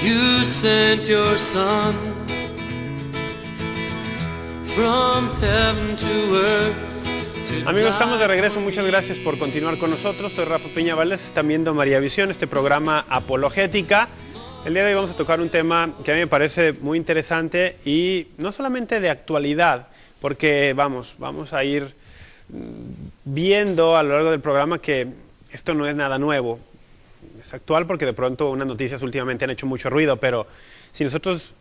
You sent your son from heaven to earth. Amigos, estamos de regreso. Muchas gracias por continuar con nosotros. Soy Rafa Piña Valdés. Están viendo María Visión, este programa Apologética. El día de hoy vamos a tocar un tema que a mí me parece muy interesante y no solamente de actualidad, porque vamos a ir viendo a lo largo del programa que esto no es nada nuevo. Es actual porque de pronto unas noticias últimamente han hecho mucho ruido, pero si nosotros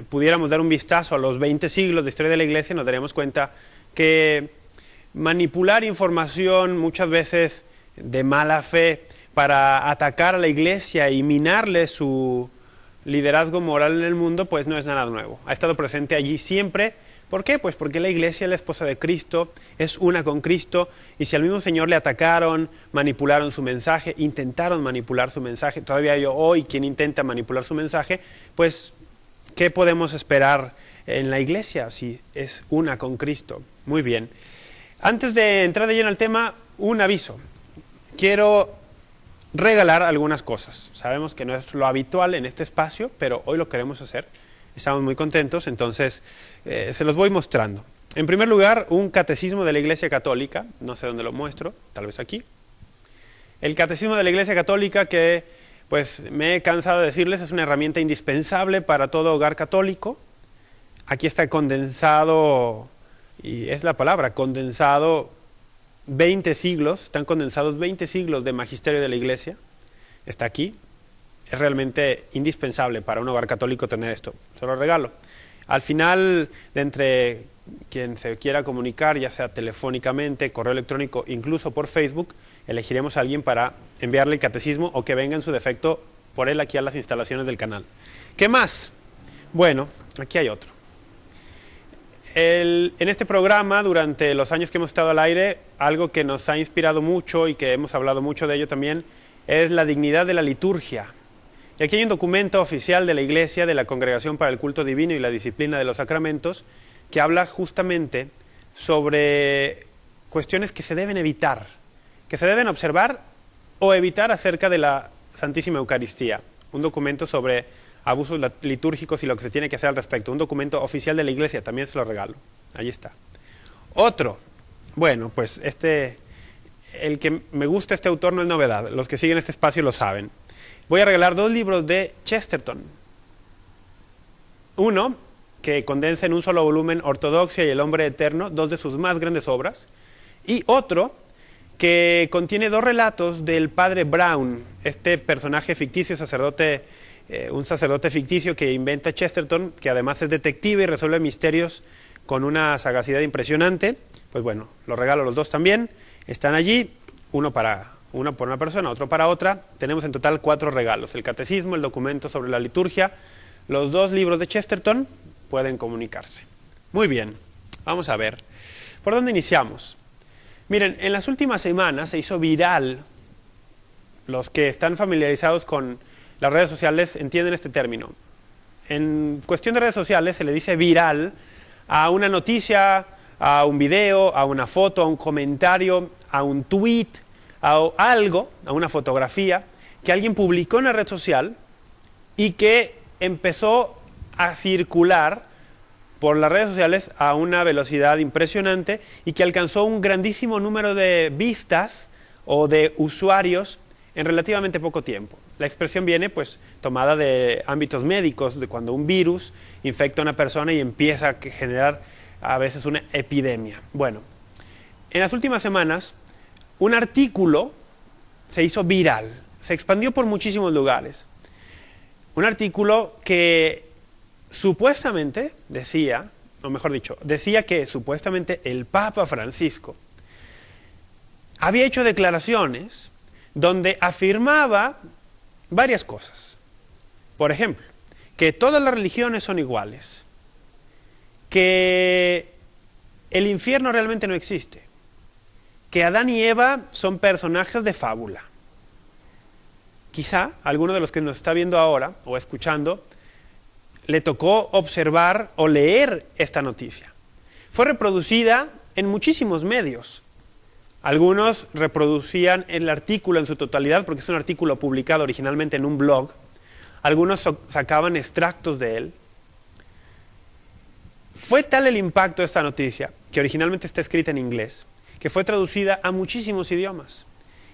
pudiéramos dar un vistazo a los 20 siglos de historia de la Iglesia, nos daríamos cuenta que manipular información muchas veces de mala fe para atacar a la Iglesia y minarle su liderazgo moral en el mundo, pues no es nada nuevo. Ha estado presente allí siempre. ¿Por qué? Pues porque la Iglesia es la esposa de Cristo, es una con Cristo, y si al mismo Señor le atacaron, manipularon su mensaje, intentaron manipular su mensaje, todavía hay hoy quien intenta manipular su mensaje, pues ¿qué podemos esperar en la Iglesia si es una con Cristo? Muy bien. Antes de entrar de lleno al tema, un aviso. Quiero regalar algunas cosas. Sabemos que no es lo habitual en este espacio, pero hoy lo queremos hacer. Estamos muy contentos, entonces se los voy mostrando. En primer lugar, un catecismo de la Iglesia Católica. No sé dónde lo muestro, tal vez aquí. El catecismo de la Iglesia Católica que, pues, me he cansado de decirles, es una herramienta indispensable para todo hogar católico. Aquí está condensado, y es la palabra, condensado 20 siglos, están condensados 20 siglos de magisterio de la Iglesia. Está aquí. Es realmente indispensable para un hogar católico tener esto. Se lo regalo. Al final, de entre quien se quiera comunicar, ya sea telefónicamente, correo electrónico, incluso por Facebook, elegiremos a alguien para enviarle el catecismo o que venga en su defecto por él aquí a las instalaciones del canal. ¿Qué más? Bueno, aquí hay otro. En este programa, durante los años que hemos estado al aire, algo que nos ha inspirado mucho y que hemos hablado mucho de ello también, es la dignidad de la liturgia. Y aquí hay un documento oficial de la Iglesia, de la Congregación para el Culto Divino y la Disciplina de los Sacramentos, que habla justamente sobre cuestiones que se deben evitar, que se deben observar o evitar acerca de la Santísima Eucaristía. Un documento sobre abusos litúrgicos y lo que se tiene que hacer al respecto. Un documento oficial de la Iglesia, también se lo regalo. Ahí está. Otro, bueno, pues el que me gusta este autor no es novedad. Los que siguen este espacio lo saben. Voy a regalar 2 libros de Chesterton. Uno, que condensa en un solo volumen Ortodoxia y el hombre eterno, 2 de sus más grandes obras. Y otro, que contiene 2 relatos del padre Brown, este personaje ficticio, un sacerdote ficticio que inventa Chesterton, que además es detective y resuelve misterios con una sagacidad impresionante. Pues bueno, los regalo los 2 también. Están allí, uno por una persona, otro para otra. Tenemos en total 4 regalos: el catecismo, el documento sobre la liturgia, los 2 libros de Chesterton. Pueden comunicarse. Muy bien, vamos a ver. ¿Por dónde iniciamos? Miren, en las últimas semanas se hizo viral. Los que están familiarizados con las redes sociales entienden este término. En cuestión de redes sociales se le dice viral a una noticia, a un video, a una foto, a un comentario, a un tweet, a algo, a una fotografía que alguien publicó en la red social y que empezó a circular por las redes sociales a una velocidad impresionante y que alcanzó un grandísimo número de vistas o de usuarios en relativamente poco tiempo. La expresión viene pues tomada de ámbitos médicos, de cuando un virus infecta a una persona y empieza a generar a veces una epidemia. Bueno, en las últimas semanas un artículo se hizo viral, se expandió por muchísimos lugares. Un artículo que supuestamente decía que supuestamente el Papa Francisco había hecho declaraciones donde afirmaba varias cosas. Por ejemplo, que todas las religiones son iguales, que el infierno realmente no existe, que Adán y Eva son personajes de fábula. Quizá alguno de los que nos está viendo ahora o escuchando le tocó observar o leer esta noticia. Fue reproducida en muchísimos medios. Algunos reproducían el artículo en su totalidad porque es un artículo publicado originalmente en un blog. algunos sacaban extractos de él. Fue tal el impacto de esta noticia, que originalmente está escrita en inglés, que fue traducida a muchísimos idiomas.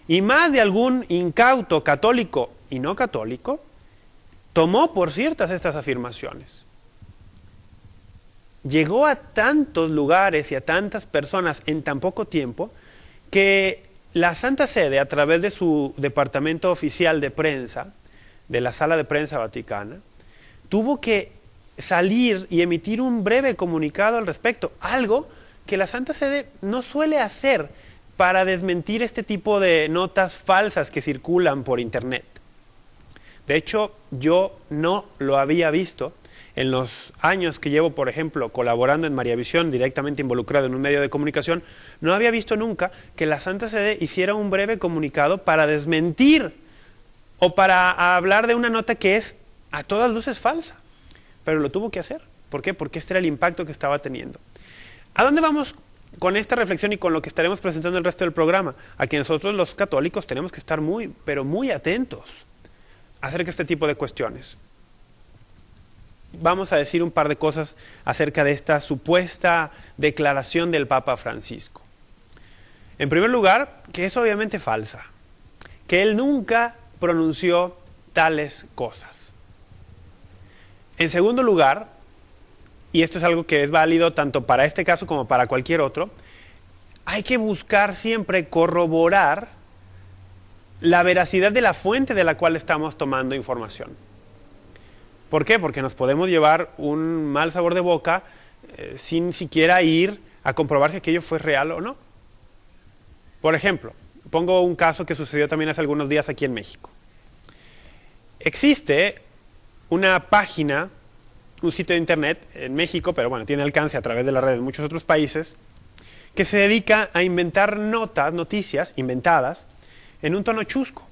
Y más de algún incauto católico y no católico tomó por ciertas estas afirmaciones. Llegó a tantos lugares y a tantas personas en tan poco tiempo que la Santa Sede, a través de su departamento oficial de prensa, de la Sala de Prensa Vaticana, tuvo que salir y emitir un breve comunicado al respecto, algo que la Santa Sede no suele hacer para desmentir este tipo de notas falsas que circulan por internet. De hecho, yo no lo había visto en los años que llevo, por ejemplo, colaborando en María Visión, directamente involucrado en un medio de comunicación, no había visto nunca que la Santa Sede hiciera un breve comunicado para desmentir o para hablar de una nota que es a todas luces falsa. Pero lo tuvo que hacer. ¿Por qué? Porque este era el impacto que estaba teniendo. ¿A dónde vamos con esta reflexión y con lo que estaremos presentando el resto del programa? A que nosotros los católicos tenemos que estar muy, pero muy atentos acerca de este tipo de cuestiones. Vamos a decir un par de cosas acerca de esta supuesta declaración del Papa Francisco. En primer lugar, que es obviamente falsa, que él nunca pronunció tales cosas. En segundo lugar, y esto es algo que es válido tanto para este caso como para cualquier otro, hay que buscar siempre corroborar la veracidad de la fuente de la cual estamos tomando información. ¿Por qué? Porque nos podemos llevar un mal sabor de boca sin siquiera ir a comprobar si aquello fue real o no. Por ejemplo, pongo un caso que sucedió también hace algunos días aquí en México. Existe una página, un sitio de internet en México, pero bueno, tiene alcance a través de la red en muchos otros países, que se dedica a inventar noticias inventadas en un tono chusco,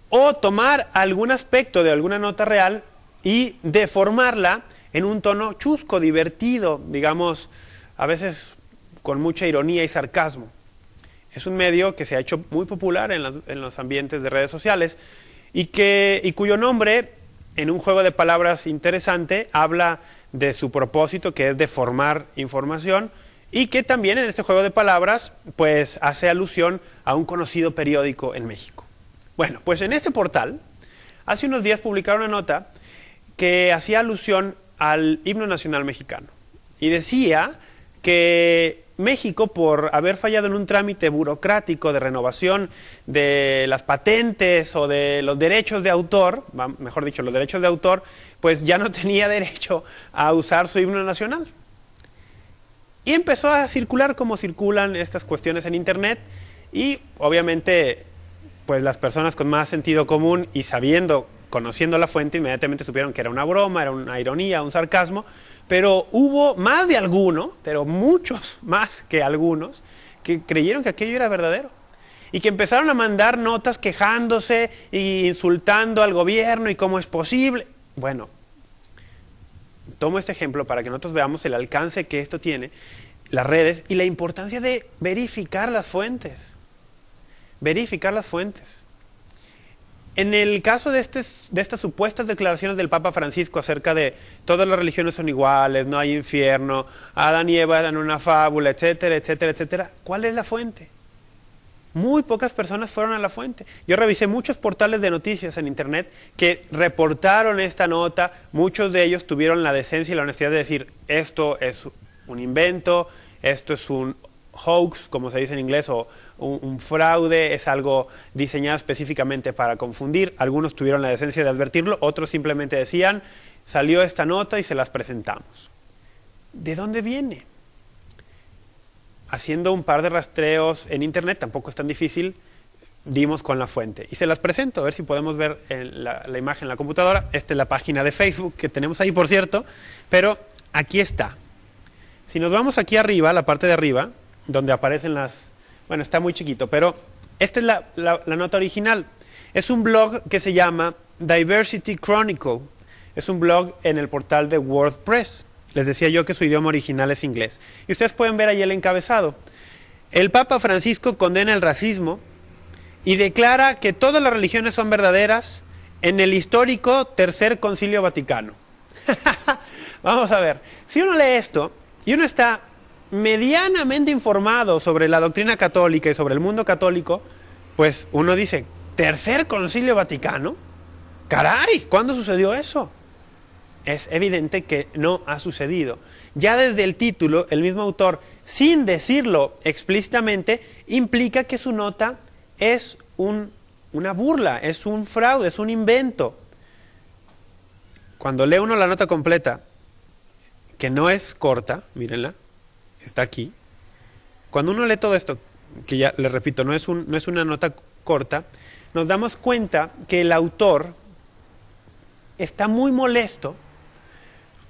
o tomar algún aspecto de alguna nota real y deformarla en un tono chusco, divertido, digamos, a veces con mucha ironía y sarcasmo. Es un medio que se ha hecho muy popular en los ambientes de redes sociales y cuyo nombre, en un juego de palabras interesante, habla de su propósito, que es deformar información, y que también en este juego de palabras pues hace alusión a un conocido periódico en México. Bueno, pues en este portal, hace unos días publicaron una nota que hacía alusión al himno nacional mexicano, y decía que México, por haber fallado en un trámite burocrático de renovación de las patentes o de los derechos de autor, mejor dicho, los derechos de autor, pues ya no tenía derecho a usar su himno nacional. Y empezó a circular como circulan estas cuestiones en internet, y obviamente pues las personas con más sentido común y conociendo la fuente, inmediatamente supieron que era una broma, era una ironía, un sarcasmo. Pero hubo más de alguno, pero muchos más que algunos, que creyeron que aquello era verdadero. Y que empezaron a mandar notas quejándose e insultando al gobierno y cómo es posible. Bueno, tomo este ejemplo para que nosotros veamos el alcance que esto tiene, las redes, y la importancia de verificar las fuentes. Verificar las fuentes. En el caso de estas supuestas declaraciones del Papa Francisco acerca de todas las religiones son iguales, no hay infierno, Adán y Eva eran una fábula, etcétera, etcétera, etcétera, ¿cuál es la fuente? Muy pocas personas fueron a la fuente. Yo revisé muchos portales de noticias en internet que reportaron esta nota, muchos de ellos tuvieron la decencia y la honestidad de decir, esto es un invento, esto es un hoax, como se dice en inglés, o un fraude, es algo diseñado específicamente para confundir. Algunos tuvieron la decencia de advertirlo, otros simplemente decían, salió esta nota y se las presentamos. ¿De dónde viene? Haciendo un par de rastreos en internet, tampoco es tan difícil, dimos con la fuente. Y se las presento, a ver si podemos ver la imagen en la computadora. Esta es la página de Facebook que tenemos ahí, por cierto, pero aquí está. Si nos vamos aquí arriba, a la parte de arriba, donde aparecen bueno, está muy chiquito, pero esta es la nota original. Es un blog que se llama Diversity Chronicle. Es un blog en el portal de WordPress. Les decía yo que su idioma original es inglés. Y ustedes pueden ver ahí el encabezado. El Papa Francisco condena el racismo y declara que todas las religiones son verdaderas en el histórico Tercer Concilio Vaticano. Vamos a ver, si uno lee esto y uno está medianamente informado sobre la doctrina católica y sobre el mundo católico, pues uno dice, ¿Tercer Concilio Vaticano? ¡Caray! ¿Cuándo sucedió eso? Es evidente que no ha sucedido. Ya desde el título, el mismo autor, sin decirlo explícitamente, implica que su nota es una burla, es un fraude, es un invento. Cuando lee uno la nota completa, que no es corta, mírenla, está aquí. Cuando uno lee todo esto, que ya les repito, no es una nota corta, nos damos cuenta que el autor está muy molesto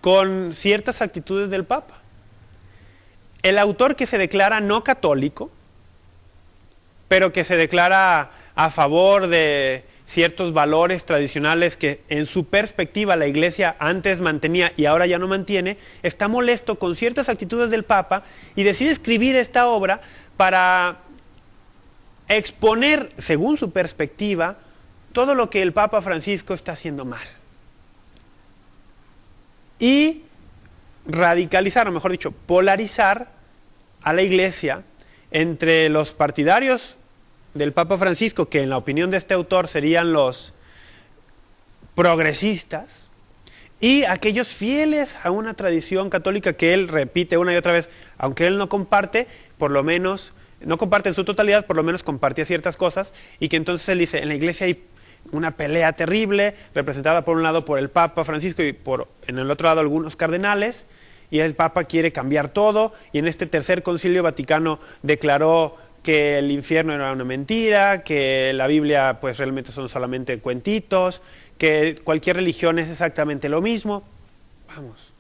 con ciertas actitudes del Papa. El autor que se declara no católico, pero que se declara a favor de ciertos valores tradicionales que en su perspectiva la Iglesia antes mantenía y ahora ya no mantiene, está molesto con ciertas actitudes del Papa y decide escribir esta obra para exponer, según su perspectiva, todo lo que el Papa Francisco está haciendo mal. Y radicalizar, o mejor dicho, polarizar a la Iglesia entre los partidarios del Papa Francisco, que en la opinión de este autor serían los progresistas, y aquellos fieles a una tradición católica que él repite una y otra vez, aunque él no comparte, por lo menos, no comparte en su totalidad, por lo menos compartía ciertas cosas, y que entonces él dice, en la Iglesia hay una pelea terrible, representada por un lado por el Papa Francisco y en el otro lado algunos cardenales, y el Papa quiere cambiar todo, y en este Tercer Concilio Vaticano declaró que el infierno era una mentira, que la Biblia pues realmente son solamente cuentitos, que cualquier religión es exactamente lo mismo. Vamos,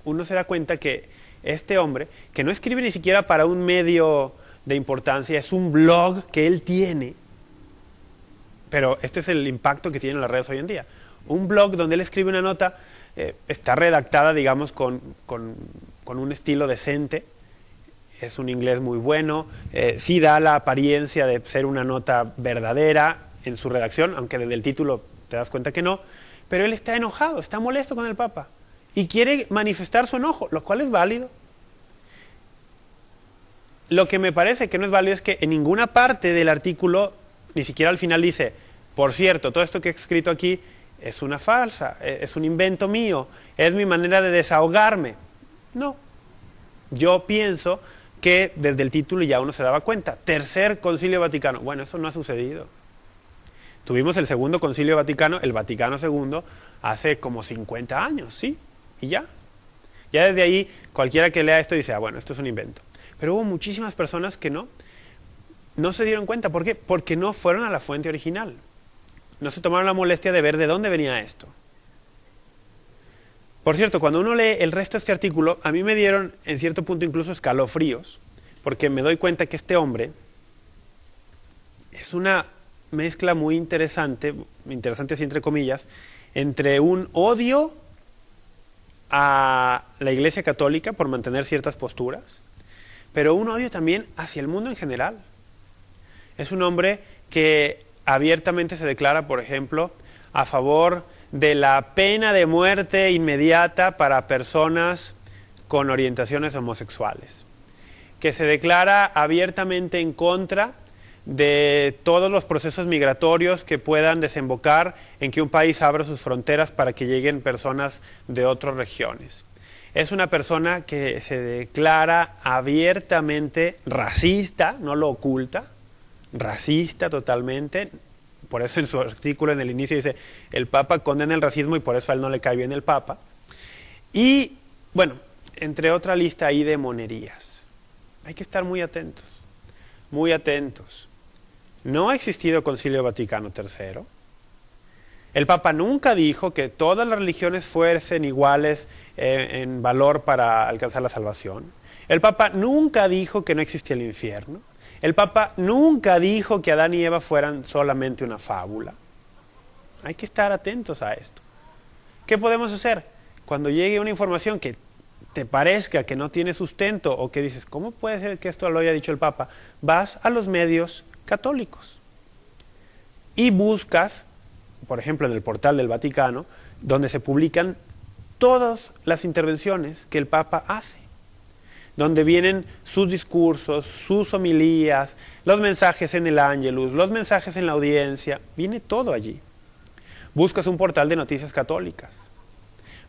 uno se da cuenta que este hombre, que no escribe ni siquiera para un medio de importancia, es un blog que él tiene, pero este es el impacto que tienen las redes hoy en día. Un blog donde él escribe una nota, está redactada, digamos, con un estilo decente, es un inglés muy bueno, sí da la apariencia de ser una nota verdadera en su redacción, aunque desde el título te das cuenta que no, pero él está enojado, está molesto con el Papa y quiere manifestar su enojo, lo cual es válido. Lo que me parece que no es válido es que en ninguna parte del artículo, ni siquiera al final dice, por cierto, todo esto que he escrito aquí es una farsa, es un invento mío, es mi manera de desahogarme. No, yo pienso que desde el título ya uno se daba cuenta. Tercer Concilio Vaticano. Bueno, eso no ha sucedido. Tuvimos el Segundo Concilio Vaticano, el Vaticano II, hace como 50 años, ¿sí? Y ya. Ya desde ahí, cualquiera que lea esto dice, bueno, esto es un invento. Pero hubo muchísimas personas que no se dieron cuenta. ¿Por qué? Porque no fueron a la fuente original. No se tomaron la molestia de ver de dónde venía esto. Por cierto, cuando uno lee el resto de este artículo, a mí me dieron en cierto punto incluso escalofríos, porque me doy cuenta que este hombre es una mezcla muy interesante así entre comillas, entre un odio a la Iglesia Católica por mantener ciertas posturas, pero un odio también hacia el mundo en general. Es un hombre que abiertamente se declara, por ejemplo, a favor de la pena de muerte inmediata para personas con orientaciones homosexuales, que se declara abiertamente en contra de todos los procesos migratorios que puedan desembocar en que un país abra sus fronteras para que lleguen personas de otras regiones. Es una persona que se declara abiertamente racista, no lo oculta, racista totalmente. Por eso en su artículo en el inicio dice, el Papa condena el racismo y por eso a él no le cae bien el Papa. Y, bueno, entre otra lista ahí de monerías. Hay que estar muy atentos, muy atentos. No ha existido Concilio Vaticano III. El Papa nunca dijo que todas las religiones fuesen iguales en valor para alcanzar la salvación. El Papa nunca dijo que no existía el infierno. El Papa nunca dijo que Adán y Eva fueran solamente una fábula. Hay que estar atentos a esto. ¿Qué podemos hacer? Cuando llegue una información que te parezca que no tiene sustento o que dices, ¿cómo puede ser que esto lo haya dicho el Papa? Vas a los medios católicos y buscas por ejemplo, en el portal del Vaticano, donde se publican todas las intervenciones que el Papa hace, donde vienen sus discursos, sus homilías, los mensajes en el Ángelus, los mensajes en la audiencia, viene todo allí. Buscas un portal de noticias católicas.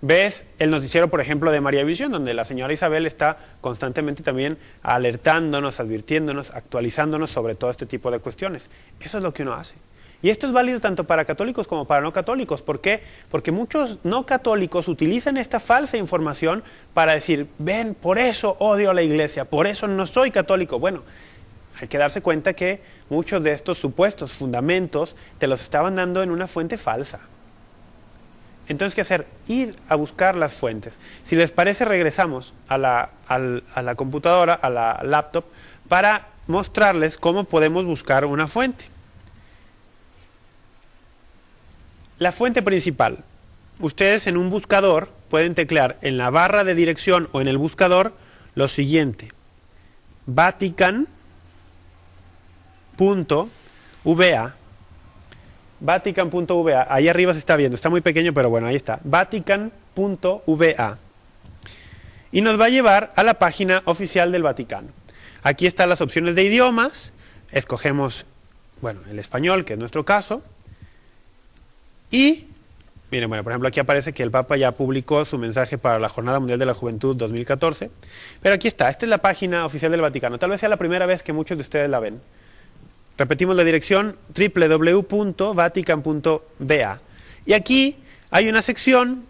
Ves el noticiero, por ejemplo, de María Visión, donde la señora Isabel está constantemente también alertándonos, advirtiéndonos, actualizándonos sobre todo este tipo de cuestiones. Eso es lo que uno hace. Y esto es válido tanto para católicos como para no católicos. ¿Por qué? Porque muchos no católicos utilizan esta falsa información para decir, ven, por eso odio a la iglesia, por eso no soy católico. Bueno, hay que darse cuenta que muchos de estos supuestos fundamentos te los estaban dando en una fuente falsa. Entonces, ¿qué hacer? Ir a buscar las fuentes. Si les parece, regresamos a la computadora, a la laptop, para mostrarles cómo podemos buscar una fuente. La fuente principal. Ustedes en un buscador pueden teclear en la barra de dirección o en el buscador lo siguiente: Vatican.va. Vatican.va, ahí arriba se está viendo, está muy pequeño, pero bueno, ahí está, Vatican.va. Y nos va a llevar a la página oficial del Vaticano. Aquí están las opciones de idiomas, escogemos, bueno, el español, que es nuestro caso, y, miren, bueno, por ejemplo, aquí aparece que el Papa ya publicó su mensaje para la Jornada Mundial de la Juventud 2014, pero aquí está, esta es la página oficial del Vaticano, tal vez sea la primera vez que muchos de ustedes la ven. Repetimos la dirección, www.vatican.va. Y aquí hay una sección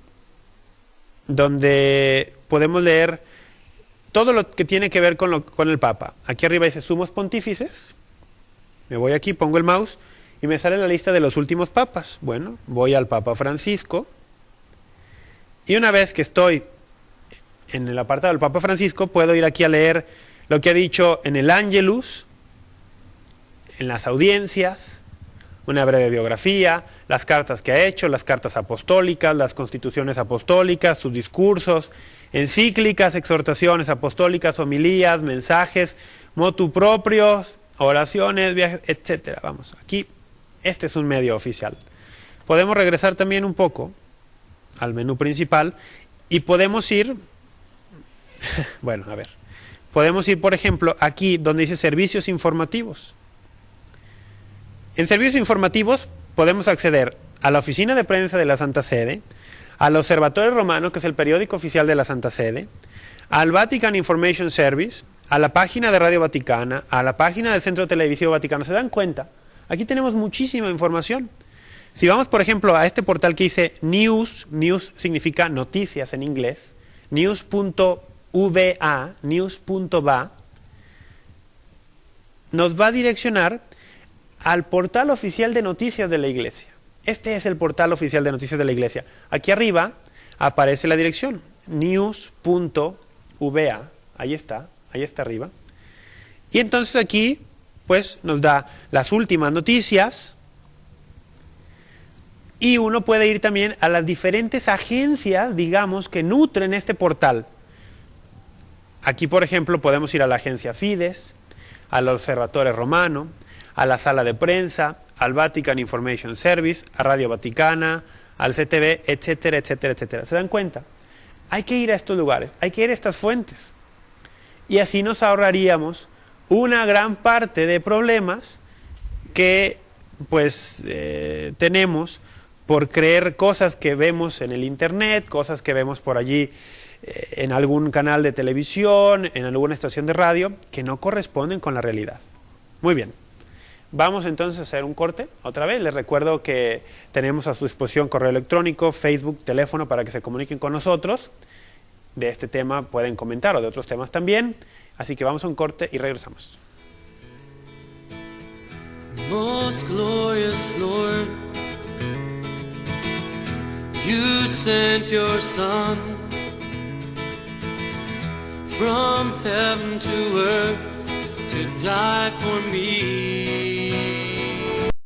donde podemos leer todo lo que tiene que ver con el Papa. Aquí arriba dice Sumos Pontífices. Me voy aquí, pongo el mouse y me sale la lista de los últimos papas. Bueno, voy al Papa Francisco. Y una vez que estoy en el apartado del Papa Francisco, puedo ir aquí a leer lo que ha dicho en el Ángelus, en las audiencias, una breve biografía, las cartas que ha hecho, las cartas apostólicas, las constituciones apostólicas, sus discursos, encíclicas, exhortaciones apostólicas, homilías, mensajes, motu proprios, oraciones, viajes, etcétera. Vamos, aquí, este es un medio oficial. Podemos regresar también un poco al menú principal y podemos ir, bueno, a ver, podemos ir, por ejemplo, aquí donde dice servicios informativos. En servicios informativos podemos acceder a la oficina de prensa de la Santa Sede, al Observatorio Romano, que es el periódico oficial de la Santa Sede, al Vatican Information Service, a la página de Radio Vaticana, a la página del Centro Televisivo Vaticano. ¿Se dan cuenta? Aquí tenemos muchísima información. Si vamos, por ejemplo, a este portal que dice News, News significa noticias en inglés, news.va, news.va, nos va a direccionar al portal oficial de noticias de la Iglesia. Este es el portal oficial de noticias de la Iglesia. Aquí arriba aparece la dirección, news.va, ahí está arriba. Y entonces aquí, pues, nos da las últimas noticias y uno puede ir también a las diferentes agencias, digamos, que nutren este portal. Aquí, por ejemplo, podemos ir a la agencia Fides, al Observatorio Romano, a la sala de prensa, al Vatican Information Service, a Radio Vaticana, al CTV, etcétera, etcétera, etcétera. ¿Se dan cuenta? Hay que ir a estos lugares, hay que ir a estas fuentes. Y así nos ahorraríamos una gran parte de problemas que pues tenemos por creer cosas que vemos en el internet, cosas que vemos por allí en algún canal de televisión, en alguna estación de radio, que no corresponden con la realidad. Muy bien. Vamos entonces a hacer un corte. Otra vez les recuerdo que tenemos a su disposición correo electrónico, Facebook, teléfono para que se comuniquen con nosotros. De este tema pueden comentar o de otros temas también. Así que vamos a un corte y regresamos. Most glorious Lord, you sent your Son from heaven to earth to die for me.